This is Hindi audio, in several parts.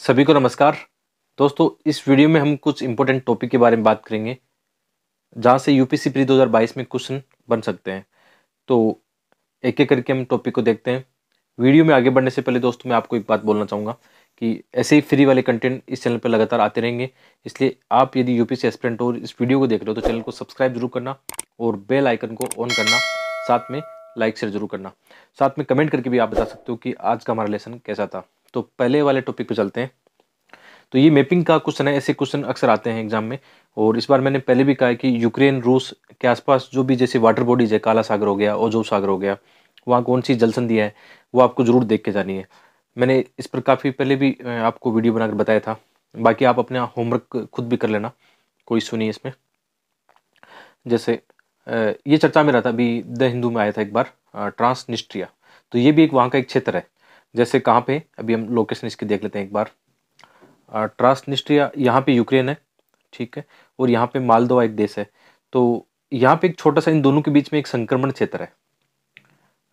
सभी को नमस्कार। दोस्तों, इस वीडियो में हम कुछ इंपॉर्टेंट टॉपिक के बारे में बात करेंगे जहां से यूपीएससी प्री 2022 में क्वेश्चन बन सकते हैं। तो एक एक करके हम टॉपिक को देखते हैं। वीडियो में आगे बढ़ने से पहले दोस्तों मैं आपको एक बात बोलना चाहूँगा कि ऐसे ही फ्री वाले कंटेंट इस चैनल पर लगातार आते रहेंगे। इसलिए आप यदि यूपीएससी एस्पिरेंट और इस वीडियो को देख रहे हो तो चैनल को सब्सक्राइब जरूर करना और बेल आइकन को ऑन करना, साथ में लाइक शेयर जरूर करना। साथ में कमेंट करके भी आप बता सकते हो कि आज का हमारा लेसन कैसा था। तो पहले वाले टॉपिक पे चलते हैं। तो ये मैपिंग का क्वेश्चन है। ऐसे क्वेश्चन अक्सर आते हैं एग्जाम में, और इस बार मैंने पहले भी कहा है कि यूक्रेन रूस के आसपास जो भी जैसे वाटर बॉडीज है, काला सागर हो गया, ओजोव सागर हो गया, वहाँ कौन सी जल संधि है वो आपको जरूर देख के जानी है। मैंने इस पर काफ़ी पहले भी आपको वीडियो बनाकर बताया था। बाकी आप अपना होमवर्क खुद भी कर लेना, कोई इशू नहीं है इसमें। जैसे ये चर्चा में रहा था, अभी द हिंदू में आया था एक बार, ट्रांसनिस्ट्रिया। तो ये भी एक वहाँ का एक क्षेत्र है। जैसे कहाँ पे, अभी हम लोकेशन इसकी देख लेते हैं एक बार। ट्रांसनिस्ट्रिया यहाँ पे यूक्रेन है, ठीक है, और यहाँ पे मालदोवा एक देश है। तो यहाँ पे एक छोटा सा इन दोनों के बीच में एक संक्रमण क्षेत्र है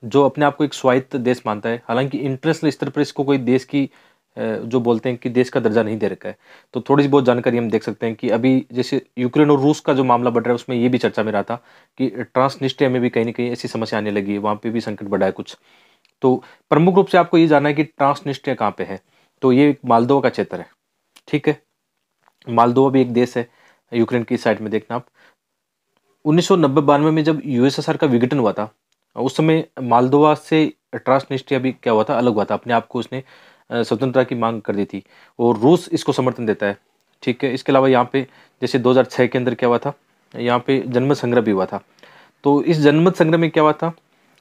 जो अपने आप को एक स्वायत्त देश मानता है। हालांकि इंटरनेशनल स्तर पर इसको कोई देश की जो बोलते हैं कि देश का दर्जा नहीं दे रखा है। तो थोड़ी सी बहुत जानकारी हम देख सकते हैं कि अभी जैसे यूक्रेन और रूस का जो मामला बढ़ रहा है उसमें ये भी चर्चा में रहा था कि ट्रांसनिस्ट्रिया में भी कहीं ना कहीं ऐसी समस्या आने लगी है, वहाँ पे भी संकट बढ़ा है कुछ। तो प्रमुख रूप से आपको ये जानना है कि ट्रांसनिस्ट्रिया कहाँ पे है। तो ये मालदोवा का क्षेत्र है, ठीक है। मालदोवा भी एक देश है, यूक्रेन की साइड में देखना आप। 1990-92 में जब यूएसएसआर का विघटन हुआ था, उस समय मालदोवा से ट्रांसनिस्ट्रिया भी क्या हुआ था, अलग हुआ था। अपने आप को उसने स्वतंत्रता की मांग कर दी थी, और रूस इसको समर्थन देता है, ठीक है। इसके अलावा यहाँ पे जैसे 2006 के अंदर क्या हुआ था, यहाँ पे जनमत संग्रह भी हुआ था। तो इस जनमत संग्रह में क्या हुआ था,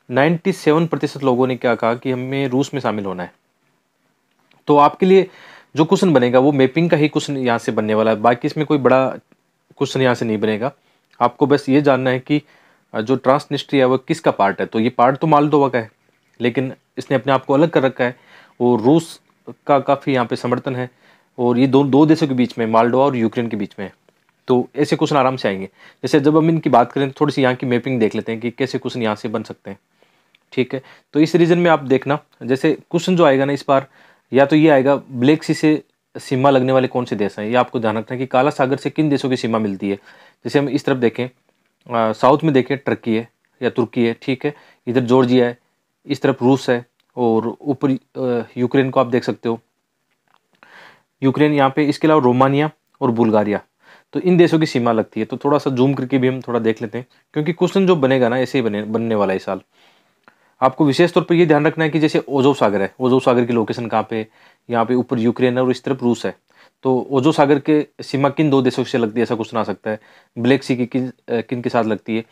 97% लोगों ने क्या कहा कि हमें रूस में शामिल होना है। तो आपके लिए जो क्वेश्चन बनेगा वो मैपिंग का ही क्वेश्चन यहाँ से बनने वाला है। बाकी इसमें कोई बड़ा क्वेश्चन यहाँ से नहीं बनेगा। आपको बस ये जानना है कि जो ट्रांसनिस्ट्रिया है वो किसका पार्ट है। तो ये पार्ट तो मालदोवा का है, लेकिन इसने अपने आप को अलग कर रखा है, और रूस का काफ़ी यहाँ पे समर्थन है, और ये दो दो देशों के बीच में, मालदोवा और यूक्रेन के बीच में है। तो ऐसे क्वेश्चन आराम से आएंगे। जैसे जब हम इनकी बात करें तो थोड़ी सी यहाँ की मैपिंग देख लेते हैं कि कैसे क्वेश्चन यहाँ से बन सकते हैं, ठीक है। तो इस रीजन में आप देखना, जैसे क्वेश्चन जो आएगा ना इस बार, या तो ये आएगा ब्लैक सी से सीमा लगने वाले कौन से देश हैं। ये आपको ध्यान रखना है कि काला सागर से किन देशों की सीमा मिलती है। जैसे हम इस तरफ देखें, साउथ में देखें, टर्की है या तुर्की है, ठीक है। इधर जॉर्जिया है, इस तरफ रूस है, और ऊपर यूक्रेन को आप देख सकते हो, यूक्रेन यहाँ पे। इसके अलावा रोमानिया और बुल्गारिया, तो इन देशों की सीमा लगती है। तो थोड़ा सा जूम करके भी हम थोड़ा देख लेते हैं, क्योंकि क्वेश्चन जो बनेगा ना ऐसे ही बनने वाला है इस साल। आपको विशेष तौर पर ये ध्यान रखना है कि जैसे ओजोव सागर है, ओजोव सागर की लोकेशन कहाँ पे, यहाँ पे ऊपर यूक्रेन है और इस तरफ रूस है। तो ओजोव सागर के सीमा किन दो देशों से लगती है, ऐसा क्वेश्चन आ सकता है। ब्लैक सी की किन के साथ लगती है।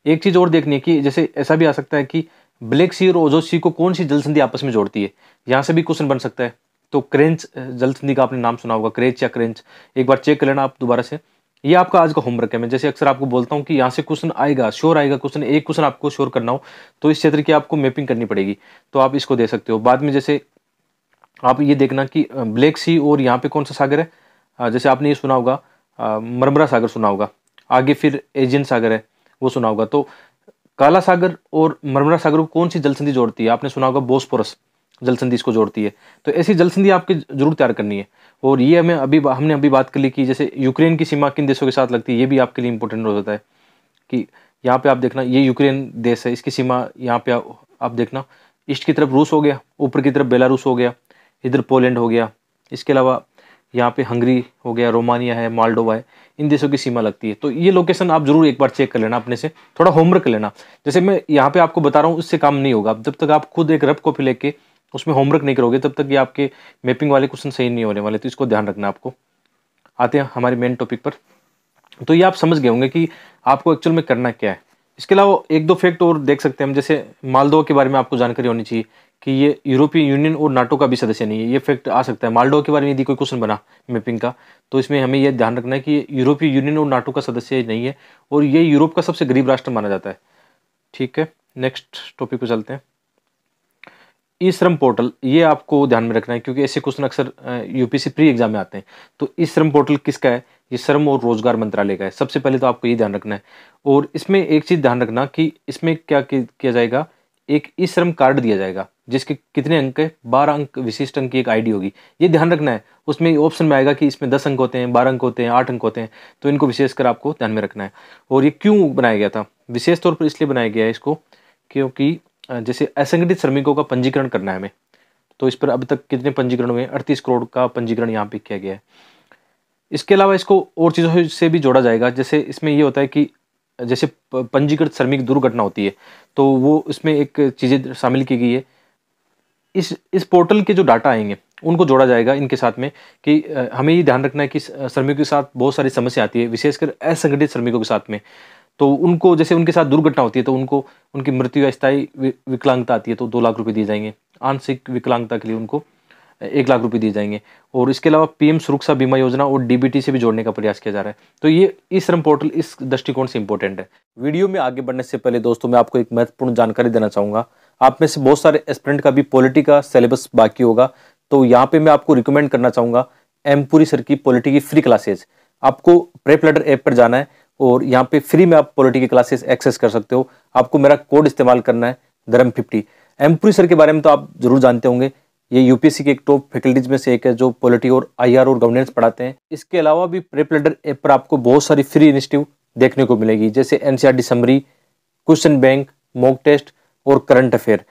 एक चीज़ और देखनी है कि जैसे ऐसा भी आ सकता है कि ब्लैक सी और ओजोव सी को कौन सी जल संधि आपस में जोड़ती है, यहाँ से भी क्वेश्चन बन सकता है। तो क्रेंच जल संधि का आपने नाम सुना होगा, क्रेच या क्रेंच, एक बार चेक कर लेना आप दोबारा से। ये आपका आज का होमवर्क है। मैं जैसे अक्सर आपको बोलता हूँ कि यहाँ से क्वेश्चन आएगा, श्योर आएगा क्वेश्चन। एक क्वेश्चन आपको श्योर करना हो तो इस क्षेत्र की आपको मैपिंग करनी पड़ेगी, तो आप इसको दे सकते हो। बाद में जैसे आप ये देखना कि ब्लैक सी और यहाँ पे कौन सा सागर है, जैसे आपने ये सुना होगा, मरमरा सागर सुना होगा, आगे फिर एजियन सागर है वो सुना होगा। तो काला सागर और मरमरा सागर को कौन सी जल संधि जोड़ती है, आपने सुना होगा बोस्पोरस जल संधि इसको जोड़ती है। तो ऐसी जल संधि आपकी जरूर तैयार करनी है। और ये हमने अभी बात कर ली कि जैसे यूक्रेन की सीमा किन देशों के साथ लगती है, ये भी आपके लिए इंपॉर्टेंट हो जाता है कि यहाँ पे आप देखना, ये यूक्रेन देश है, इसकी सीमा यहाँ पे आप देखना, ईस्ट की तरफ रूस हो गया, ऊपर की तरफ बेलारूस हो गया, इधर पोलैंड हो गया, इसके अलावा यहाँ पे हंगरी हो गया, रोमानिया है, मालडोवा है, इन देशों की सीमा लगती है। तो ये लोकेशन आप जरूर एक बार चेक कर लेना, अपने से थोड़ा होमवर्क कर लेना। जैसे मैं यहाँ पे आपको बता रहा हूँ, इससे काम नहीं होगा जब तक आप खुद एक रफ कॉपी लेके उसमें होमवर्क नहीं करोगे, तब तक ये आपके मैपिंग वाले क्वेश्चन सही नहीं होने वाले। तो इसको ध्यान रखना आपको। आते हैं हमारे मेन टॉपिक पर। तो ये आप समझ गए होंगे कि आपको एक्चुअल में करना क्या है। इसके अलावा एक दो फैक्ट और देख सकते हैं हम। जैसे मालदोवा के बारे में आपको जानकारी होनी चाहिए कि ये यूरोपीय यूनियन और नाटो का भी सदस्य नहीं है। ये फैक्ट आ सकता है मालदोवा के बारे में यदि कोई क्वेश्चन बना मैपिंग का, तो इसमें हमें यह ध्यान रखना है कि ये यूरोपीय यूनियन और नाटो का सदस्य नहीं है, और ये यूरोप का सबसे गरीब राष्ट्र माना जाता है, ठीक है। नेक्स्ट टॉपिक पे चलते हैं। ई श्रम पोर्टल, ये आपको ध्यान में रखना है क्योंकि ऐसे क्वेश्चन अक्सर यूपीएससी प्री एग्जाम में आते हैं। तो ई श्रम पोर्टल किसका है, ये श्रम और रोजगार मंत्रालय का है। सबसे पहले तो आपको ये ध्यान रखना है। और इसमें एक चीज ध्यान रखना कि इसमें क्या किया जाएगा, एक ई श्रम कार्ड दिया जाएगा, जिसके कितने अंक है, 12 अंक विशिष्ट अंक की एक आईडी होगी। ये ध्यान रखना है, उसमें ऑप्शन में आएगा कि इसमें 10 अंक होते हैं, 12 अंक होते हैं, 8 अंक होते हैं, तो इनको विशेषकर आपको ध्यान में रखना है। और ये क्यों बनाया गया था, विशेष तौर पर इसलिए बनाया गया है इसको, क्योंकि जैसे असंगठित श्रमिकों का पंजीकरण करना है हमें, तो इस पर अभी तक कितने पंजीकरण हुए हैं, 38 करोड़ का पंजीकरण यहाँ पे किया गया है। इसके अलावा इसको और चीज़ों से भी जोड़ा जाएगा, जैसे इसमें ये होता है कि जैसे पंजीकृत श्रमिक दुर्घटना होती है, तो वो इसमें एक चीज़ें शामिल की गई है। इस पोर्टल के जो डाटा आएंगे उनको जोड़ा जाएगा इनके साथ में, कि हमें ये ध्यान रखना है कि श्रमिकों के साथ बहुत सारी समस्या आती है, विशेषकर असंगठित श्रमिकों के साथ में। तो उनको जैसे उनके साथ दुर्घटना होती है तो उनको उनकी मृत्यु या स्थायी विकलांगता आती है तो 2 लाख रुपए दिए जाएंगे, आंशिक विकलांगता के लिए उनको 1 लाख रुपए दिए जाएंगे। और इसके अलावा पीएम सुरक्षा बीमा योजना और डीबीटी से भी जोड़ने का प्रयास किया जा रहा है। तो ये ई श्रम पोर्टल इस दृष्टिकोण से इंपॉर्टेंट है। वीडियो में आगे बढ़ने से पहले दोस्तों मैं आपको एक महत्वपूर्ण जानकारी देना चाहूँगा। आप में से बहुत सारे एस्पिरेंट का भी पॉलिटी का सिलेबस बाकी होगा, तो यहाँ पे मैं आपको रिकमेंड करना चाहूँगा एमपुरी सर की पॉलिटी की फ्री क्लासेज। आपको प्रेप लैडर ऐप पर जाना है और यहाँ पे फ्री में आप पॉलिटी की क्लासेस एक्सेस कर सकते हो। आपको मेरा कोड इस्तेमाल करना है धर्म50। एमपुरी सर के बारे में तो आप जरूर जानते होंगे, ये यूपीएससी के एक टॉप फैकल्टीज में से एक है जो पॉलिटी और आईआर और गवर्नेंस पढ़ाते हैं। इसके अलावा भी प्रेप लैडर ऐप पर आपको बहुत सारी फ्री इनिशिएटिव देखने को मिलेगी, जैसे NCERT summary, question bank, mock test और current affair.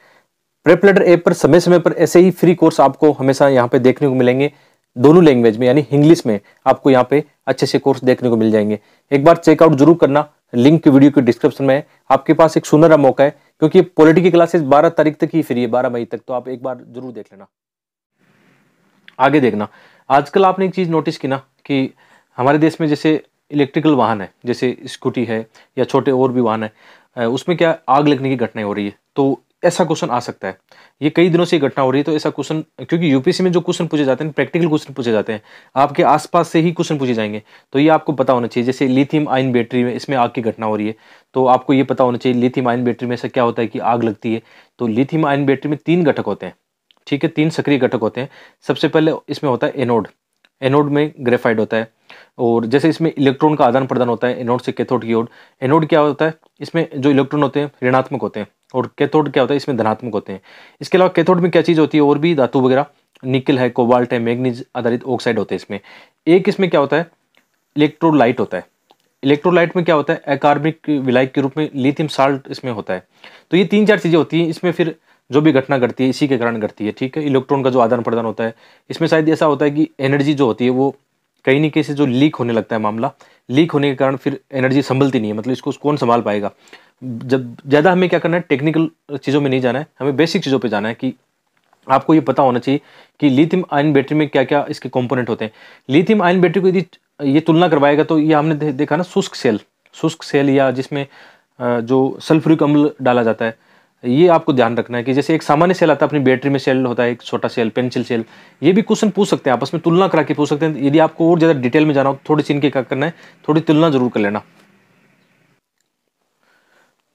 Prep ladder app पर समय समय पर ऐसे ही फ्री कोर्स आपको हमेशा यहाँ पे देखने को मिलेंगे, दोनों लैंग्वेज में, यानी इंग्लिश में आपको यहाँ पे अच्छे से कोर्स देखने को मिल जाएंगे। एक बार चेकआउट जरूर करना, लिंक वीडियो के डिस्क्रिप्शन में है। आपके पास एक सुनहरा मौका है, क्योंकि पॉलिटी की क्लासेस 12 तारीख तक ही फ्री है, 12 मई तक, तो आप एक बार जरूर देख लेना। आगे देखना, आजकल आपने एक चीज नोटिस की ना कि हमारे देश में जैसे इलेक्ट्रिकल वाहन है, जैसे स्कूटी है या छोटे और भी वाहन है, उसमें क्या आग लगने की घटनाएं हो रही है। तो ऐसा क्वेश्चन आ सकता है, ये कई दिनों से घटना हो रही है, तो ऐसा क्वेश्चन, क्योंकि यूपीएससी में जो क्वेश्चन पूछे जाते हैं प्रैक्टिकल क्वेश्चन पूछे जाते हैं, आपके आसपास से ही क्वेश्चन पूछे जाएंगे, तो ये आपको पता होना चाहिए। जैसे लिथियम आयन बैटरी में इसमें आग की घटना हो रही है, तो आपको ये पता होना चाहिए लिथियम आयन बैटरी में ऐसा क्या होता है कि आग लगती है। तो लिथियम आयन बैटरी में 3 घटक होते हैं, ठीक है, 3 सक्रिय घटक होते हैं। सबसे पहले इसमें होता है एनोड, एनोड में ग्रेफाइट होता है, और जैसे इसमें इलेक्ट्रॉन का आदान प्रदान होता है एनोड से कैथोड की ओर। एनोड क्या होता है, इसमें जो इलेक्ट्रॉन होते हैं ऋणात्मक होते हैं, और कैथोड क्या होता है, इसमें धनात्मक होते हैं। इसके अलावा कैथोड में क्या चीज़ होती है, और भी धातु वगैरह, निकल है, कोबाल्ट है, मैग्नीज आधारित ऑक्साइड होते हैं इसमें। एक इसमें क्या होता है, इलेक्ट्रोलाइट होता है। इलेक्ट्रोलाइट में क्या होता है, अकार्बनिक विलायक के रूप में लिथियम साल्ट इसमें होता है। तो ये 3-4 चीज़ें होती हैं इसमें, फिर जो भी घटना घटती है इसी के कारण घटती है, ठीक है। इलेक्ट्रॉन का जो आदान प्रदान होता है, इसमें शायद ऐसा होता है कि एनर्जी जो होती है वो कहीं न कहीं से जो लीक होने लगता है, मामला लीक होने के कारण फिर एनर्जी संभलती नहीं है, मतलब इसको कौन संभाल पाएगा। जब ज़्यादा हमें क्या करना है, टेक्निकल चीज़ों में नहीं जाना है, हमें बेसिक चीज़ों पे जाना है कि आपको ये पता होना चाहिए कि लिथियम आयन बैटरी में क्या क्या इसके कंपोनेंट होते हैं। लिथियम आयन बैटरी को यदि ये तुलना करवाएगा तो ये हमने देखा ना, शुष्क सेल या जिसमें जो सल्फ्यूरिक अम्ल डाला जाता है, ये आपको ध्यान रखना है कि जैसे एक सामान्य सेल आता है अपनी बैटरी में, सेल होता है एक छोटा सेल, पेंसिल सेल, ये भी क्वेश्चन पूछ सकते हैं, आपस में तुलना करा के पूछ सकते हैं। यदि आपको और ज़्यादा डिटेल में जाना हो, थोड़ी सी इनके क्या करना है, थोड़ी तुलना जरूर कर लेना।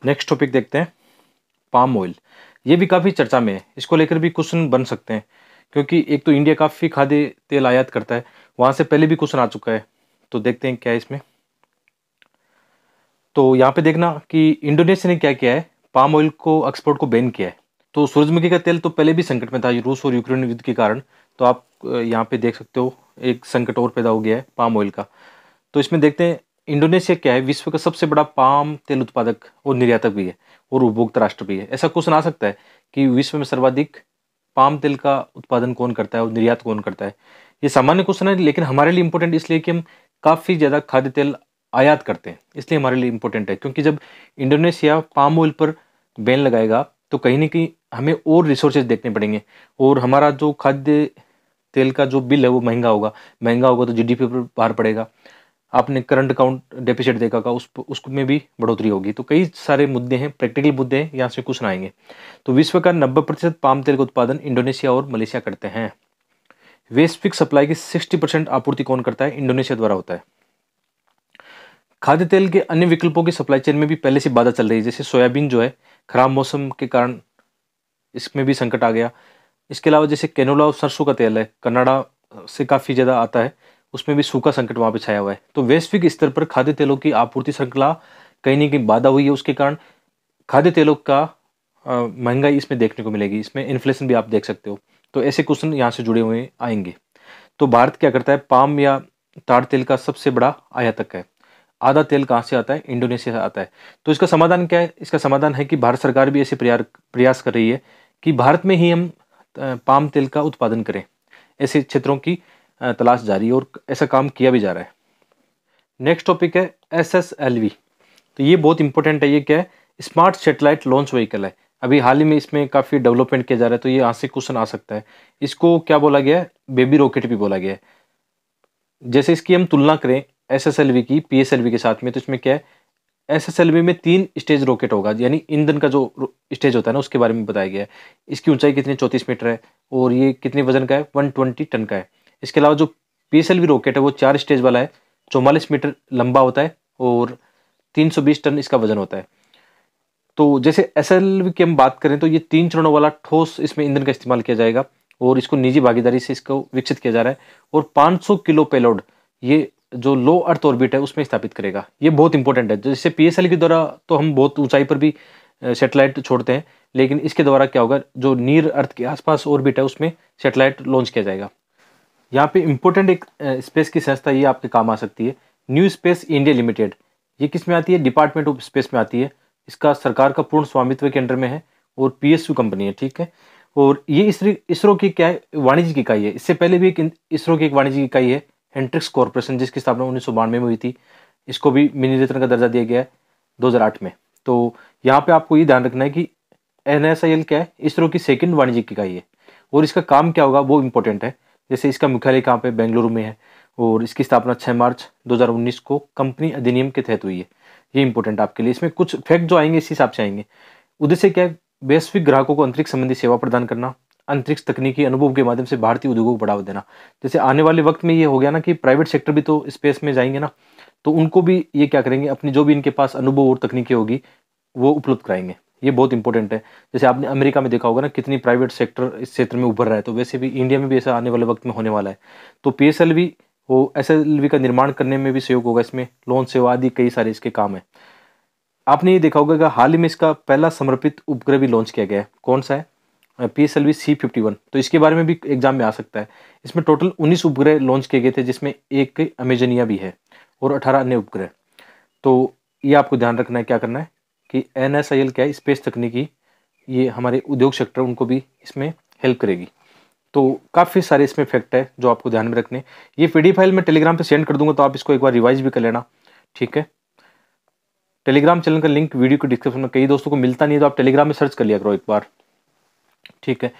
नेक्स्ट टॉपिक देखते हैं, पाम ऑयल। ये भी काफ़ी चर्चा में है, इसको लेकर भी क्वेश्चन बन सकते हैं, क्योंकि एक तो इंडिया काफ़ी खाद्य तेल आयात करता है, वहाँ से पहले भी क्वेश्चन आ चुका है। तो देखते हैं क्या है इसमें। तो यहाँ पे देखना कि इंडोनेशिया ने क्या किया है, पाम ऑयल को एक्सपोर्ट को बैन किया है। तो सूरजमुखी का तेल तो पहले भी संकट में था रूस और यूक्रेन युद्ध के कारण, तो आप यहाँ पे देख सकते हो एक संकट और पैदा हो गया है पाम ऑयल का। तो इसमें देखते हैं इंडोनेशिया क्या है, विश्व का सबसे बड़ा पाम तेल उत्पादक और निर्यातक भी है और उपभोक्ता राष्ट्र भी है। ऐसा क्वेश्चन आ सकता है कि विश्व में सर्वाधिक पाम तेल का उत्पादन कौन करता है और निर्यात कौन करता है। ये सामान्य क्वेश्चन है, लेकिन हमारे लिए इंपॉर्टेंट इसलिए कि हम काफ़ी ज़्यादा खाद्य तेल आयात करते हैं, इसलिए हमारे लिए इंपॉर्टेंट है। क्योंकि जब इंडोनेशिया पाम ऑयल पर बैन लगाएगा तो कहीं ना कहीं हमें और रिसोर्सेज देखने पड़ेंगे, और हमारा जो खाद्य तेल का जो बिल है वो महंगा होगा तो जीडीपी पर भार पड़ेगा। आपने करंट अकाउंट डेफिसिट देखा का, उसमें भी बढ़ोतरी होगी। तो कई सारे मुद्दे हैं, प्रैक्टिकल मुद्दे हैं, यहाँ से क्वेश्चन आएंगे। तो विश्व का 90% पाम तेल का उत्पादन इंडोनेशिया और मलेशिया करते हैं। वैश्विक सप्लाई की 60% आपूर्ति कौन करता है, इंडोनेशिया द्वारा होता है। खाद्य तेल के अन्य विकल्पों की सप्लाई चेन में भी पहले से बाधा चल रही है, जैसे सोयाबीन जो है खराब मौसम के कारण इसमें भी संकट आ गया। इसके अलावा जैसे कैनोला और सरसों का तेल है, कनाडा से काफ़ी ज़्यादा आता है, उसमें भी सूखा संकट वहाँ पे छाया हुआ है। तो वैश्विक स्तर पर खाद्य तेलों की आपूर्ति श्रृंखला कहीं ना कहीं बाधा हुई है, उसके कारण खाद्य तेलों का महंगाई इसमें देखने को मिलेगी, इसमें इन्फ्लेशन भी आप देख सकते हो। तो ऐसे क्वेश्चन यहाँ से जुड़े हुए आएंगे। तो भारत क्या करता है, पाम या ताड़ तेल का सबसे बड़ा आयातक है। आधा तेल कहाँ से आता है, इंडोनेशिया से आता है। तो इसका समाधान क्या है, इसका समाधान है कि भारत सरकार भी ऐसे प्रयास कर रही है कि भारत में ही हम पाम तेल का उत्पादन करें। ऐसे क्षेत्रों की तलाश जारी है और ऐसा काम किया भी जा रहा है। नेक्स्ट टॉपिक है SSLV। तो ये बहुत इंपॉर्टेंट है। ये क्या है, स्मार्ट सैटेलाइट लॉन्च व्हीकल है। अभी हाल ही में इसमें काफ़ी डेवलपमेंट किया जा रहा है, तो ये यहाँ से क्वेश्चन आ सकता है। इसको क्या बोला गया है, बेबी रॉकेट भी बोला गया है। जैसे इसकी हम तुलना करें SSLV की PSLV के साथ में, तो इसमें क्या है, SSLV में 3 स्टेज रॉकेट होगा, यानी ईंधन का जो स्टेज होता है ना, उसके बारे में बताया गया है। इसकी ऊंचाई कितनी, 34 मीटर है, और ये कितने वजन का है, 120 टन का है। इसके अलावा जो PSLV रॉकेट है वो 4 स्टेज वाला है, 44 मीटर लंबा होता है और 320 टन इसका वजन होता है। तो जैसे SLV की हम बात करें तो ये 3 चरणों वाला ठोस इसमें ईंधन का इस्तेमाल किया जाएगा, और इसको निजी भागीदारी से इसको विकसित किया जा रहा है। और 500 किलो पेलोड ये जो लो अर्थ ऑर्बिट है उसमें स्थापित करेगा। ये बहुत इंपॉर्टेंट है। जैसे PSLV के द्वारा तो हम बहुत ऊंचाई पर भी सैटेलाइट छोड़ते हैं, लेकिन इसके द्वारा क्या होगा, जो नियर अर्थ के आसपास ऑर्बिट है उसमें सैटेलाइट लॉन्च किया जाएगा। यहाँ पे इंपॉर्टेंट एक स्पेस की संस्था ये आपके काम आ सकती है, न्यू स्पेस इंडिया लिमिटेड। ये किस में आती है, डिपार्टमेंट ऑफ स्पेस में आती है। इसका सरकार का पूर्ण स्वामित्व के अंडर में है और PSU कंपनी है, ठीक है। और ये इसरो की क्या है, वाणिज्यिक इकाई है। इससे पहले भी एक इसरो की एक वाणिज्यिक इकाई है, एंट्रिक्स कॉर्पोरेशन, जिसकी स्थापना 1992 में हुई थी। इसको भी मिनी रत्न का दर्जा दिया गया है 2008 में। तो यहाँ पे आपको ये ध्यान रखना है कि NSIL क्या है, इसरो की सेकंड वाणिज्यिक इकाई है। और इसका काम क्या होगा वो इंपॉर्टेंट है। जैसे इसका मुख्यालय कहाँ पे, बेंगलुरु में है, और इसकी स्थापना 6 मार्च 2019 को कंपनी अधिनियम के तहत हुई है। ये इंपॉर्टेंट आपके लिए। इसमें कुछ फैक्ट जो आएंगे इस हिसाब से आएंगे। उद्देश्य क्या है, वैश्विक ग्राहकों को अंतरिक्ष संबंधी सेवा प्रदान करना, अंतरिक्ष तकनीकी अनुभव के माध्यम से भारतीय उद्योगों को बढ़ावा देना। जैसे आने वाले वक्त में ये हो गया ना कि प्राइवेट सेक्टर भी तो स्पेस में जाएंगे ना, तो उनको भी ये क्या करेंगे, अपनी जो भी इनके पास अनुभव और तकनीकी होगी वो उपलब्ध कराएंगे। ये बहुत इंपॉर्टेंट है। जैसे आपने अमेरिका में देखा होगा ना, कितनी प्राइवेट सेक्टर इस क्षेत्र में उभर रहा है, तो वैसे भी इंडिया में भी ऐसा आने वाले वक्त में होने वाला है। तो PSLV वो SLV का निर्माण करने में भी सहयोग होगा। इसमें लॉन्च सेवा आदि कई सारे इसके काम है। आपने ये देखा होगा कि हाल ही में इसका पहला समर्पित उपग्रह भी लॉन्च किया गया है। कौन सा है, PSLV C51। तो इसके बारे में भी एग्जाम में आ सकता है। इसमें टोटल 19 उपग्रह लॉन्च किए गए थे, जिसमें एक अमेजनिया भी है और 18 अन्य उपग्रह। तो ये आपको ध्यान रखना है, क्या करना है कि NSIL क्या है, स्पेस तकनीकी, ये हमारे उद्योग सेक्टर उनको भी इसमें हेल्प करेगी। तो काफ़ी सारे इसमें फैक्ट है जो आपको ध्यान में रखने। ये PDF फाइल मैं टेलीग्राम पे सेंड कर दूंगा, तो आप इसको एक बार रिवाइज भी कर लेना, ठीक है। टेलीग्राम चैनल का लिंक वीडियो के डिस्क्रिप्शन में, कई दोस्तों को मिलता नहीं है तो आप टेलीग्राम में सर्च कर लिया करो एक बार, ठीक है।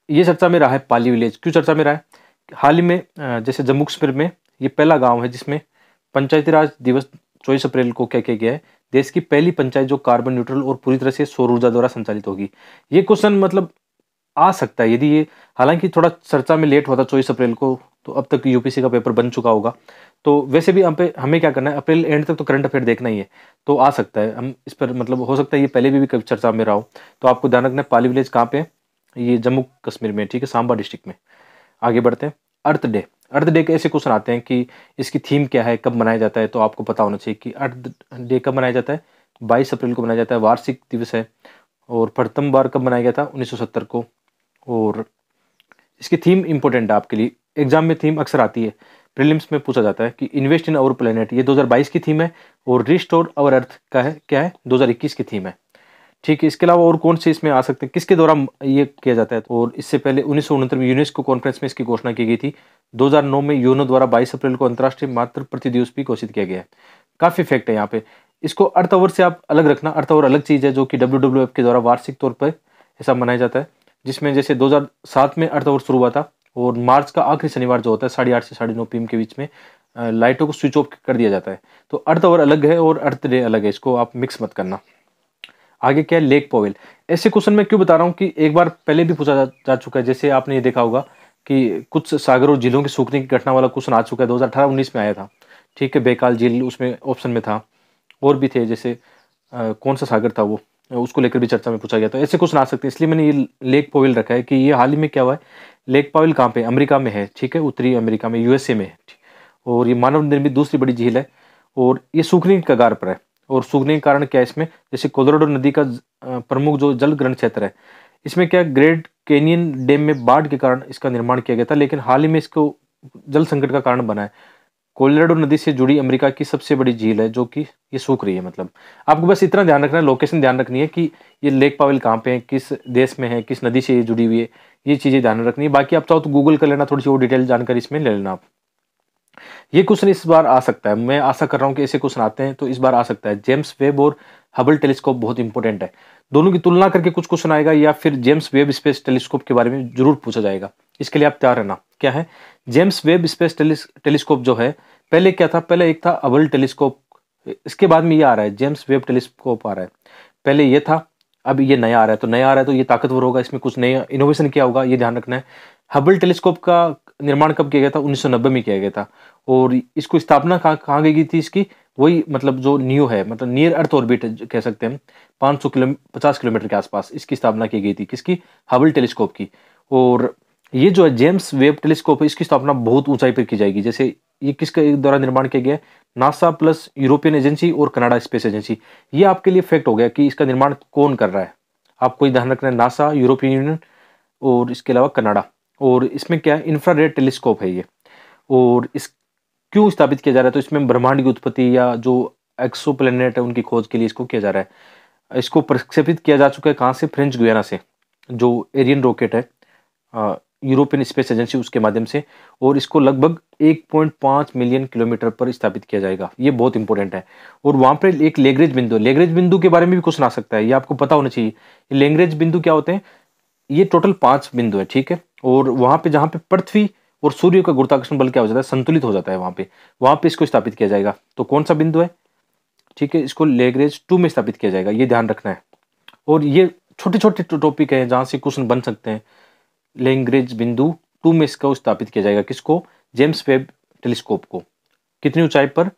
ये चर्चा में रहा है पाली विलेज। क्यों चर्चा में रहा है, हाल ही में जैसे जम्मू कश्मीर में ये पहला गांव है जिसमें पंचायती राज दिवस 24 अप्रैल को क्या किया गया है, देश की पहली पंचायत जो कार्बन न्यूट्रल और पूरी तरह से सौर ऊर्जा द्वारा संचालित होगी। ये क्वेश्चन मतलब आ सकता है यदि ये, हालांकि थोड़ा चर्चा में लेट हुआ था 24 अप्रैल को, तो अब तक UPSC का पेपर बन चुका होगा। तो वैसे भी हमें क्या करना है, अप्रैल एंड तक तो करंट अफेयर देखना ही है। तो आ सकता है हम इस पर, मतलब हो सकता है ये पहले भी कभी चर्चा में रहा हो। तो आपको ध्यान रखना है, पाली विलेज कहाँ पे है, ये जम्मू कश्मीर में, ठीक है, सांबा डिस्ट्रिक्ट में। आगे बढ़ते हैं, अर्थ डे। अर्थ डे के ऐसे क्वेश्चन आते हैं कि इसकी थीम क्या है, कब मनाया जाता है। तो आपको पता होना चाहिए कि अर्थ डे कब मनाया जाता है, 22 अप्रैल को मनाया जाता है, वार्षिक दिवस है। और प्रथम बार कब मनाया गया था, 1970 को। और इसकी थीम इंपॉर्टेंट है आपके लिए, एग्जाम में थीम अक्सर आती है, प्रीलिम्स में पूछा जाता है कि इन्वेस्ट इन आवर प्लेनेट, ये 2022 की थीम है। और रिस्टोर आवर अर्थ का है, क्या है, 2021 की थीम है, ठीक है। इसके अलावा और कौन से इसमें आ सकते हैं, किसके द्वारा ये किया जाता है। और इससे पहले 1969 में यूनेस्को कॉन्फ्रेंस में इसकी घोषणा की गई थी। 2009 में यूएनओ द्वारा 22 अप्रैल को अंतर्राष्ट्रीय मातृ प्रति दिवस भी घोषित किया गया है। काफ़ी फैक्ट है यहाँ पे। इसको अर्थ आवर से आप अलग रखना, अर्थ आवर अलग चीज़ है जो कि WWF के द्वारा वार्षिक तौर पर ऐसा मनाया जाता है, जिसमें जैसे 2007 में अर्थ आवर शुरू हुआ था, और मार्च का आखिरी शनिवार जो होता है 8:30 से 9:30 PM के बीच में लाइटों को स्विच ऑफ कर दिया जाता है। तो अर्थ आवर अलग है और अर्थ डे अलग है, इसको आप मिक्स मत करना। आगे क्या है, लेक पॉवेल। ऐसे क्वेश्चन मैं क्यों बता रहा हूँ कि एक बार पहले भी पूछा जा चुका है। जैसे आपने ये देखा होगा कि कुछ सागर और झीलों की सूखने की घटना वाला क्वेश्चन आ चुका है, 2018-19 में आया था, ठीक है। बेकाल झील उसमें ऑप्शन में था, और भी थे, जैसे कौन सा सागर था वो, उसको लेकर भी चर्चा में पूछा गया। तो ऐसे क्वेश्चन आ सकते हैं, इसलिए मैंने ये लेक पॉवेल रखा है कि ये हाल ही में क्या हुआ है। लेक पॉवेल कहाँ पे, अमेरिका में है, ठीक है, उत्तरी अमेरिका में, USA में है। और ये मानव निर्मित दूसरी बड़ी झील है, और ये सूखने की कगार पर है। और सूखने के कारण क्या है इसमें, जैसे कोलोराडो नदी का प्रमुख जो जल ग्रहण क्षेत्र है, इसमें क्या ग्रेट कैनियन डैम में बाढ़ के कारण इसका निर्माण किया गया था, लेकिन हाल ही में इसको जल संकट का कारण बना है। कोलोराडो नदी से जुड़ी अमेरिका की सबसे बड़ी झील है, जो कि ये सूख रही है। मतलब आपको बस इतना ध्यान रखना है, लोकेशन ध्यान रखनी है कि ये लेक पावेल कहाँ पे है, किस देश में है, किस नदी से ये जुड़ी हुई है, ये चीज़ें ध्यान में रखनी है। बाकी आप चाहो तो गूगल कर लेना, थोड़ी सी और डिटेल जानकारी इसमें ले लेना आप। ये क्वेश्चन इस बार आ सकता है, मैं आशा कर रहा हूँ कि ऐसे क्वेश्चन आते हैं तो इस बार आ सकता है। जेम्स वेब और हबल टेलीस्कोप बहुत इंपॉर्टेंट है, दोनों की तुलना करके कुछ क्वेश्चन आएगा, या फिर जेम्स वेब स्पेस टेलीस्कोप के बारे में जरूर पूछा जाएगा। इसके लिए आप तैयार रहना। क्या है जेम्स वेब स्पेस टेलीस्कोप जो है, पहले क्या था, पहले एक था हबल टेलीस्कोप, इसके बाद में ये आ रहा है जेम्स वेब टेलीस्कोप आ रहा है। पहले ये था, अब ये नया आ रहा है, तो नया आ रहा है तो ये ताकतवर होगा, इसमें कुछ नया इनोवेशन किया होगा, ये ध्यान रखना है। हबल टेलीस्कोप का निर्माण कब किया गया था, 1990 में किया गया था, और इसको स्थापना कहाँ गई थी इसकी, वही मतलब जो न्यू है, मतलब नियर अर्थ ऑर्बिट कह सकते हैं, 50 किलोमीटर के आसपास इसकी स्थापना की गई थी, किसकी, हबल टेलीस्कोप की। और ये जो है जेम्स वेब टेलीस्कोप है, इसकी स्थापना बहुत ऊंचाई पर की जाएगी। जैसे ये किसके द्वारा निर्माण किया गया है, नासा प्लस यूरोपियन एजेंसी और कनाडा स्पेस एजेंसी। ये आपके लिए फैक्ट हो गया कि इसका निर्माण कौन कर रहा है, आपको ध्यान रखना है, नासा, यूरोपियन यूनियन और इसके अलावा कनाडा। और इसमें क्या है, इंफ्रारेड टेलीस्कोप है ये। और इस क्यों स्थापित किया जा रहा है, तो इसमें ब्रह्मांड की उत्पत्ति या जो एक्सो प्लेनेट है उनकी खोज के लिए इसको किया जा रहा है। इसको प्रक्षेपित किया जा चुका है कहाँ से, फ्रेंच गुयाना से, जो एरियन रॉकेट है यूरोपियन स्पेस एजेंसी उसके माध्यम से, और इसको लगभग 1.5 मिलियन किलोमीटर पर स्थापित किया जाएगा। ये बहुत इंपॉर्टेंट है। और वहाँ पर एक लेग्रेज बिंदु, लेग्रेज बिंदु के बारे में भी क्वेश्चन आ सकता है, ये आपको पता होना चाहिए। लेग्रेज बिंदु क्या होते हैं, ये टोटल 5 बिंदु है, ठीक है। और वहाँ पे जहाँ पे पृथ्वी और सूर्य का गुरुत्वाकर्षण बल क्या हो जाता है, संतुलित हो जाता है, वहाँ पे इसको स्थापित किया जाएगा। तो कौन सा बिंदु है, ठीक है, इसको लेग्रेज 2 में स्थापित किया जाएगा, ये ध्यान रखना है। और ये छोटे छोटे टॉपिक है जहाँ से क्वेश्चन बन सकते हैं। लेग्रेज बिंदु 2 में इसको स्थापित किया जाएगा, किसको, जेम्स वेब टेलीस्कोप को। कितनी ऊंचाई पर,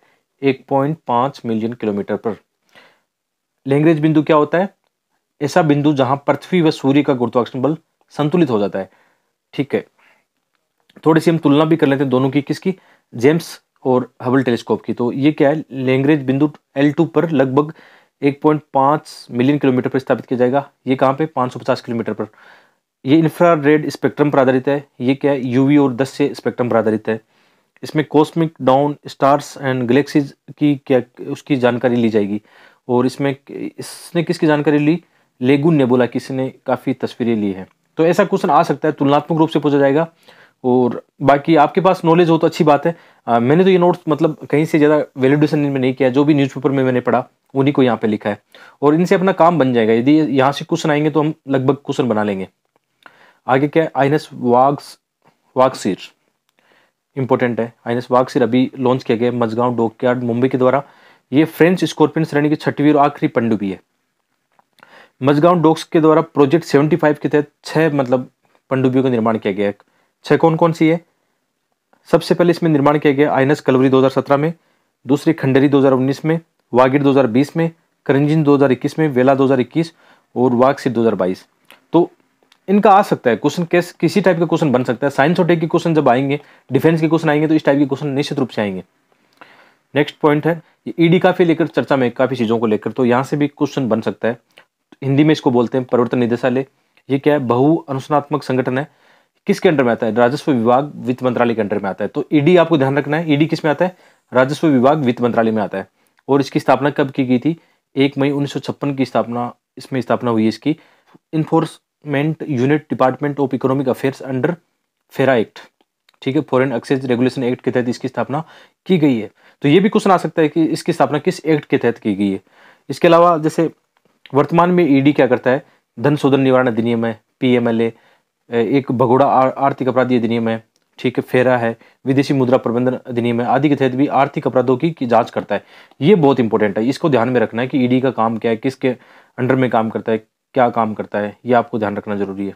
1.5 मिलियन किलोमीटर पर। लेग्रेज बिंदु क्या होता है, ऐसा बिंदु जहां पृथ्वी व सूर्य का गुरुत्वाकर्षण बल संतुलित हो जाता है, ठीक है। थोड़ी सी हम तुलना भी कर लेते हैं दोनों की, किसकी, जेम्स और हबल टेलीस्कोप की। तो ये क्या है, लेग्रेज बिंदु L2 पर लगभग 1.5 मिलियन किलोमीटर पर स्थापित किया जाएगा। ये कहाँ पे, 550 किलोमीटर पर। ये इंफ्रारेड स्पेक्ट्रम पर आधारित है। ये क्या है, यूवी और 10 से स्पेक्ट्रम पर आधारित है। इसमें cosmic down stars and galaxies की क्या उसकी जानकारी ली जाएगी। और इसने किसकी जानकारी ली, लेगुन नेबुला की, इसने काफ़ी तस्वीरें ली है। तो ऐसा क्वेश्चन आ सकता है, तुलनात्मक रूप से पूछा जाएगा। और बाकी आपके पास नॉलेज हो तो अच्छी बात है। मैंने तो ये नोट्स मतलब कहीं से ज़्यादा वैलिडेशन इनमें नहीं किया, जो भी न्यूज़पेपर में मैंने पढ़ा उन्हीं को यहाँ पे लिखा है, और इनसे अपना काम बन जाएगा। यदि यहाँ से क्वेश्चन आएंगे तो हम लगभग क्वेश्चन बना लेंगे। आगे क्या है, आइनस वाग्सीर इंपॉर्टेंट है। आइनस वाग्सीर अभी लॉन्च किया गया मझगांव डॉकयार्ड मुंबई के द्वारा। ये फ्रेंच स्कॉर्पियन श्रेणी की 6वीं और आखिरी पनडुब्बी है। मझगांव डॉक्स के द्वारा प्रोजेक्ट 75 के तहत 6 मतलब पनडुब्बियों का निर्माण किया गया है। 6 कौन कौन सी है, सबसे पहले इसमें निर्माण किया गया आइनस कलवरी 2017 में, दूसरी खंडेरी 2019 में, वागिर 2020 में, करंजिन 2021 में, वेला 2021 और वागसीर 2022। तो इनका आ सकता है क्वेश्चन, किसी टाइप का क्वेश्चन बन सकता है। साइंस और टेक के क्वेश्चन जब आएंगे, डिफेंस के क्वेश्चन आएंगे, तो इस टाइप के क्वेश्चन निश्चित रूप से आएंगे। नेक्स्ट पॉइंट है ईडी काफी लेकर चर्चा में, काफी चीजों को लेकर, तो यहाँ से भी क्वेश्चन बन सकता है। हिंदी में इसको बोलते हैं प्रवर्तन निदेशालय। ये क्या है, बहु अनुशासनात्मक संगठन है। किसके अंडर में आता है, राजस्व विभाग वित्त मंत्रालय के अंडर में आता है। तो ईडी आपको ध्यान रखना है, ईडी किस में आता है, राजस्व विभाग वित्त मंत्रालय में आता है। और इसकी स्थापना कब की गई थी, 1 मई 1956 की इसमें स्थापना हुई है इसकी। Enforcement unit department of economic affairs under फेरा एक्ट, ठीक है, फॉरेन एक्सचेंज रेगुलेशन एक्ट के तहत इसकी स्थापना की गई है। तो ये भी क्वेश्चन आ सकता है कि इसकी स्थापना किस एक्ट के तहत की गई है। इसके अलावा जैसे वर्तमान में ईडी क्या करता है, धन शोधन निवारण अधिनियम है, पीएमएलए, एक भगोड़ा आर्थिक अपराधी अधिनियम है, ठीक है, फेरा है, विदेशी मुद्रा प्रबंधन अधिनियम है, आदि के तहत भी आर्थिक अपराधों की जांच करता है। ये बहुत इंपॉर्टेंट है, इसको ध्यान में रखना है कि ईडी का काम क्या है, किसके अंडर में काम करता है, क्या काम करता है, ये आपको ध्यान रखना जरूरी है।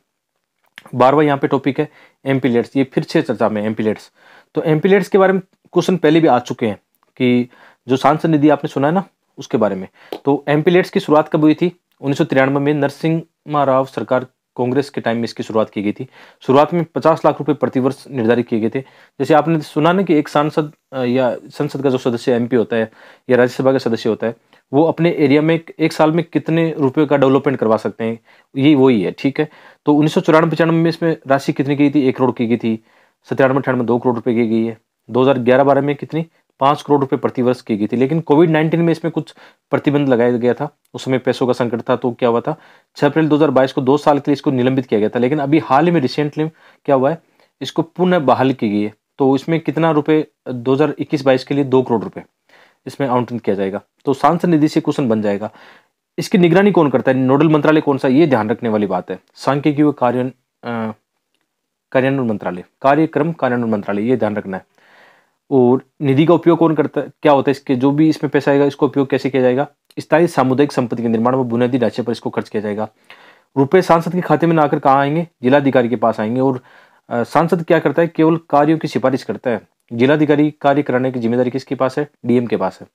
12वां यहाँ पे टॉपिक है एमपीलेट्स। ये फिर से चर्चा में एमपीलेट्स। तो एमपीलेट्स के बारे में क्वेश्चन पहले भी आ चुके हैं कि जो सांसद निधि आपने सुना है ना, उसके बारे में। तो एमपीलेट्स की शुरुआत कब हुई थी, 1993 में नरसिम्हा राव सरकार कांग्रेस के टाइम में इसकी शुरुआत की गई थी। शुरुआत में 50 लाख रुपए प्रतिवर्ष निर्धारित किए गए थे। जैसे आपने सुना ना कि एक सांसद या संसद का जो सदस्य एमपी होता है या राज्यसभा का सदस्य होता है, वो अपने एरिया में एक साल में कितने रुपए का डेवलपमेंट करवा सकते हैं, ये वही है। ठीक है, तो 1994-95 में इसमें राशि कितनी की थी? 1 करोड़ की गई थी। 97-98 2 करोड़ रुपए की गई है। 2011-12 में कितनी? 5 करोड़ रुपए प्रति वर्ष की गई थी। लेकिन कोविड-19 में इसमें कुछ प्रतिबंध लगाया गया था, उस समय पैसों का संकट था, तो क्या हुआ था, 6 अप्रैल 2022 को 2 साल के लिए इसको निलंबित किया गया था। लेकिन अभी हाल ही में रिसेंटली क्या हुआ है, इसको पुनः बहाल की गई है। तो इसमें कितना रुपए 2021-22 के लिए 2 करोड़ रुपए इसमें आवंटन किया जाएगा। तो सांसद निधि से क्वेश्चन बन जाएगा। इसकी निगरानी कौन करता है, नोडल मंत्रालय कौन सा, ये ध्यान रखने वाली बात है। सांख्यिकी व कार्यान्वयन मंत्रालय, कार्यक्रम कार्यान्वयन मंत्रालय, ये ध्यान रखना है। और निधि का उपयोग कौन करता है, क्या होता है इसके, जो भी इसमें पैसा आएगा इसको उपयोग कैसे किया जाएगा? स्थायी सामुदायिक संपत्ति के निर्माण व बुनियादी ढांचे पर इसको खर्च किया जाएगा। रुपए सांसद के खाते में ना आकर कहाँ आएंगे? जिलाधिकारी के पास आएंगे। और सांसद क्या करता है, केवल कार्यों की सिफारिश करता है। जिलाधिकारी कार्य कराने की जिम्मेदारी किसके पास है? डीएम के पास है।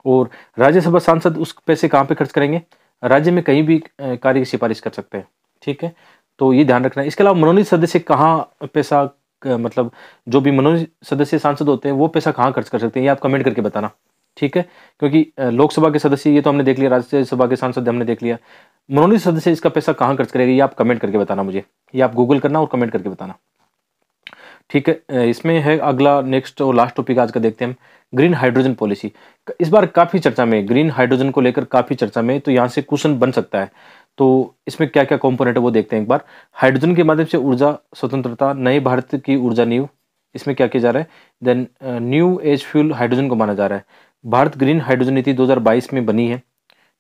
और राज्यसभा सांसद उस पैसे कहाँ पे खर्च करेंगे? राज्य में कहीं भी कार्य की सिफारिश कर सकते हैं। ठीक है, तो ये ध्यान रखना है। इसके अलावा मनोनीत सदस्य कहाँ पैसा मतलब जो भी मनोनीत सदस्य सांसद होते हैं वो पैसा कहाँ खर्च कर सकते हैं, ये आप कमेंट करके बताना। ठीक है, क्योंकि लोकसभा के सदस्य ये तो हमने देख लिया, राज्यसभा के सांसद हमने देख लिया, मनोनीत सदस्य इसका पैसा कहाँ खर्च करेगा, ये आप कमेंट करके बताना मुझे, ये आप गूगल करना और कमेंट करके बताना। ठीक है, इसमें है अगला नेक्स्ट और लास्ट टॉपिक आज का देखते हैं हम, ग्रीन हाइड्रोजन पॉलिसी। इस बार काफ़ी चर्चा में, ग्रीन हाइड्रोजन को लेकर काफ़ी चर्चा में, तो यहाँ से क्वेश्चन बन सकता है। तो इसमें क्या क्या कंपोनेंट है वो देखते हैं एक बार। हाइड्रोजन के माध्यम से ऊर्जा स्वतंत्रता, नए भारत की ऊर्जा नींव, इसमें क्या किया जा रहा है? Then new age fuel hydrogen को माना जा रहा है। भारत ग्रीन हाइड्रोजन नीति 2022 में बनी है।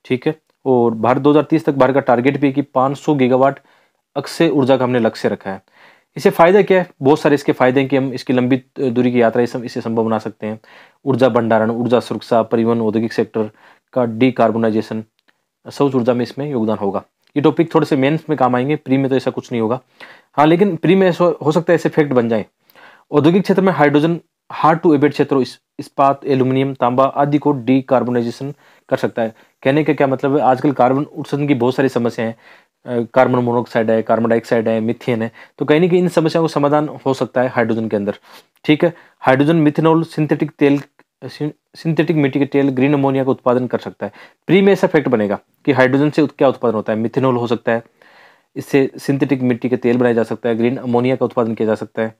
ठीक है, और भारत 2030 तक भारत का टारगेट भी है कि 500 गीगावाट अक्षय ऊर्जा का हमने लक्ष्य रखा है। इससे फायदा क्या है? बहुत सारे इसके फायदे हैं कि हम इसकी लंबी दूरी की यात्रा इससे संभव बना सकते हैं। ऊर्जा भंडारण, ऊर्जा सुरक्षा, परिवहन, औद्योगिक सेक्टर का डिकार्बोनाइजेशन, सौर ऊर्जा में इसमें योगदान होगा। ये टॉपिक थोड़े से मेंस में काम आएंगे, प्री में तो ऐसा कुछ नहीं होगा। हाँ, लेकिन प्री में ऐसा हो सकता है ऐसे फैक्ट बन जाए। औद्योगिक क्षेत्र में हाइड्रोजन हार्ड टू एबेट क्षेत्रों, इस्पात, एल्यूमिनियम, तांबा आदि को डिकार्बोनाइजेशन कर सकता है। कहने का क्या मतलब है, आजकल कार्बन उत्सर्जन की बहुत सारी समस्याएं हैं, कार्बन मोनोऑक्साइड है, कार्बन डाइऑक्साइड है, मिथेन है, तो कहीं ना कहीं इन समस्याओं का समाधान हो सकता है हाइड्रोजन के अंदर। ठीक है, हाइड्रोजन मिथेनॉल, सिंथेटिक तेल, सिंथेटिक मिट्टी के तेल, ग्रीन अमोनिया का उत्पादन कर सकता है। प्री में ऐसा फैक्ट बनेगा कि हाइड्रोजन से क्या उत्पादन होता है, मिथेनॉल हो सकता है, इससे सिंथेटिक मिट्टी के तेल बनाया जा सकता है, ग्रीन अमोनिया का उत्पादन किया जा सकता है।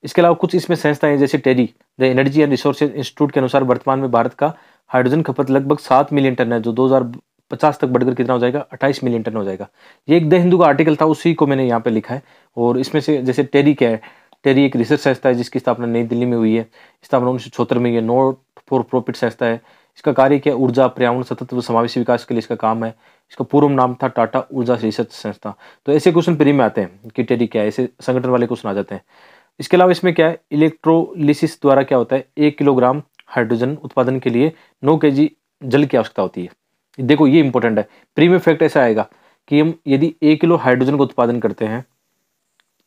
इसके अलावा कुछ इसमें संस्थाएं जैसे TERI, the energy and resources institute के अनुसार वर्तमान में भारत का हाइड्रोजन खपत लगभग 7 मिलियन टन है, जो 2050 तक बढ़कर कितना हो जाएगा? 28 मिलियन टन हो जाएगा। ये एक द हिंदू का आर्टिकल था, उसी को मैंने यहाँ पे लिखा है। और इसमें से जैसे टेरी क्या है, टेरी एक रिसर्च संस्था है जिसकी स्थापना नई दिल्ली में हुई है, स्थापना 1976 में। ये नॉट फॉर प्रॉफिट संस्था है। इसका कार्य क्या? ऊर्जा, पर्यावरण, सतत व समावेशी विकास के लिए इसका काम है। इसका पूर्व नाम था टाटा ऊर्जा रिसर्च संस्था। तो ऐसे क्वेश्चन प्री में आते हैं कि टेरी क्या है, ऐसे संगठन वाले क्वेश्चन आ जाते हैं। इसके अलावा इसमें क्या है, इलेक्ट्रोलिसिस द्वारा क्या होता है, 1 किलोग्राम हाइड्रोजन उत्पादन के लिए 9 केजी जल की आवश्यकता होती है। देखो ये इंपॉर्टेंट है, प्री में फैक्ट ऐसा आएगा कि हम यदि 1 किलो हाइड्रोजन का उत्पादन करते हैं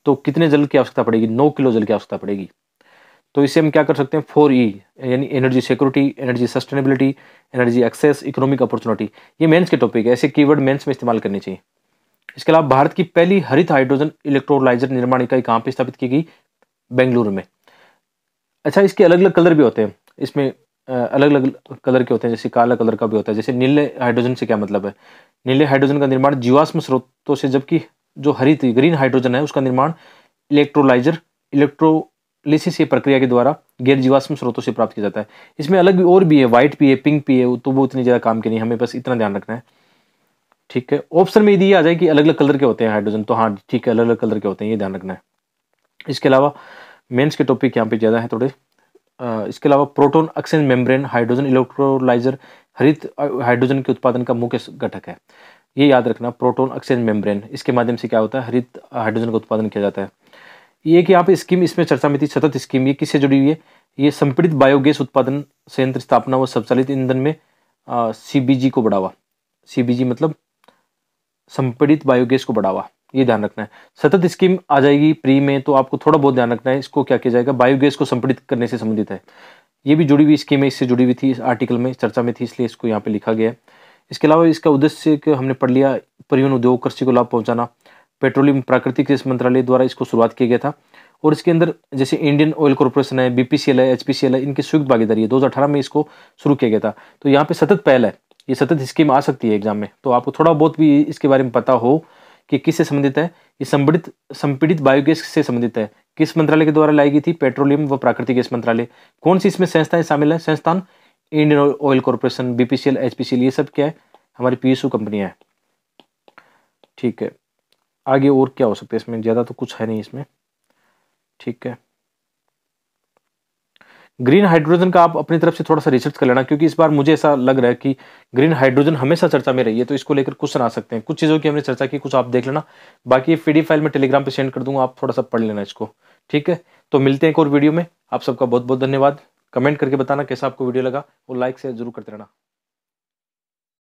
तो कितने जल की आवश्यकता पड़ेगी? 9 किलो जल की आवश्यकता पड़ेगी। तो इसे हम क्या कर सकते हैं, 4E, यानी energy security, energy sustainability, energy access, economic opportunity. ये मेंस के टॉपिक है, ऐसे कीवर्ड मेंस में इस्तेमाल करने चाहिए। इसके अलावा भारत की पहली हरित हाइड्रोजन इलेक्ट्रोलाइजर निर्माण इकाई कहाँ पे स्थापित की गई? बेंगलुरु में। अच्छा, इसके अलग अलग कलर भी होते हैं, इसमें अलग अलग कलर के होते हैं, जैसे काला कलर का भी होता है। जैसे नीले हाइड्रोजन से क्या मतलब है? नीले हाइड्रोजन का निर्माण जीवाश्म स्रोतों से, जबकि जो हरित ग्रीन हाइड्रोजन है उसका निर्माण इलेक्ट्रोलाइजर, इलेक्ट्रोलिसिस की प्रक्रिया के द्वारा गैर जीवाश्म स्रोतों से प्राप्त किया जाता है। इसमें अलग भी और भी है, व्हाइट भी है, पिंक भी है, तो वो इतनी ज़्यादा काम की नहीं, हमें बस इतना ध्यान रखना है। ठीक है, ऑप्शन में यदि ये आ जाए कि अलग अलग कलर के होते हैं हाइड्रोजन, तो हाँ ठीक है, अलग अलग कलर के होते हैं, ये ध्यान रखना है। इसके अलावा मेंस के टॉपिक यहाँ पे ज़्यादा है थोड़े। इसके अलावा proton oxygen membrane hydrogen electrolyser हरित हाइड्रोजन के उत्पादन का मुख्य घटक है। ये याद रखना, प्रोटॉन ऑक्सीजन मेम्ब्रेन, इसके माध्यम से क्या होता है, हरित हाइड्रोजन का उत्पादन किया जाता है। ये कि यहाँ पे स्कीम इसमें चर्चा में थी, सतत स्कीम, ये किससे जुड़ी हुई है? ये संपीड़ित बायोगैस उत्पादन संयंत्र स्थापना व स्वचालित ईंधन में CBG को बढ़ावा। CBG मतलब संपीड़ित बायोगैस को बढ़ावा, ये ध्यान रखना है। सतत स्कीम आ जाएगी प्री में, तो आपको थोड़ा बहुत ध्यान रखना है, इसको क्या किया जाएगा, बायोगैस को संपीड़ित करने से संबंधित है। ये भी जुड़ी हुई स्कीम है, इससे जुड़ी हुई थी, इस आर्टिकल में चर्चा में थी, इसलिए इसको यहाँ पे लिखा गया है। इसके अलावा इसका उद्देश्य हमने पढ़ लिया, परिवहन उद्योग, कृषि को लाभ पहुंचाना, पेट्रोलियम प्राकृतिक गैस मंत्रालय द्वारा इसको शुरुआत किया गया था। और इसके अंदर जैसे इंडियन ऑयल कॉर्पोरेशन है, बीपीसीएल है, एचपीसीएल है, इनकी संयुक्त भागीदारी है। 2018 में इसको शुरू किया गया था। तो यहाँ पे सतत पहल है, ये सतत स्कीम आ सकती है एग्जाम में, तो आपको थोड़ा बहुत भी इसके बारे में पता हो कि किससे संबंधित है। ये संपीड़ित बायोगैस से संबंधित है। किस मंत्रालय के द्वारा लाई गई थी? पेट्रोलियम व प्राकृतिक गैस मंत्रालय। कौन सी इसमें संस्थाएं शामिल है? संस्थान Indian oil corporation, BPCL, HPCL, ये सब क्या है? हमारी पीएसयू कंपनियां है। ठीक है, आगे और क्या हो सकता है इसमें? ज़्यादा तो कुछ है नहीं इसमें। ठीक है, ग्रीन हाइड्रोजन का आप अपनी तरफ से थोड़ा सा रिसर्च कर लेना, क्योंकि इस बार मुझे ऐसा लग रहा है कि ग्रीन हाइड्रोजन हमेशा चर्चा में रही है, तो इसको लेकर क्वेश्चन आ सकते हैं। कुछ चीज़ों की हमने चर्चा की, कुछ आप देख लेना। बाकी पीडीएफ फाइल में टेलीग्राम पे सेंड कर दूंगा, आप थोड़ा सा पढ़ लेना इसको। ठीक है, तो मिलते हैं एक और वीडियो में। आप सबका बहुत बहुत धन्यवाद। कमेंट करके बताना कैसा आपको वीडियो लगा, और लाइक शेयर जरूर करते रहना।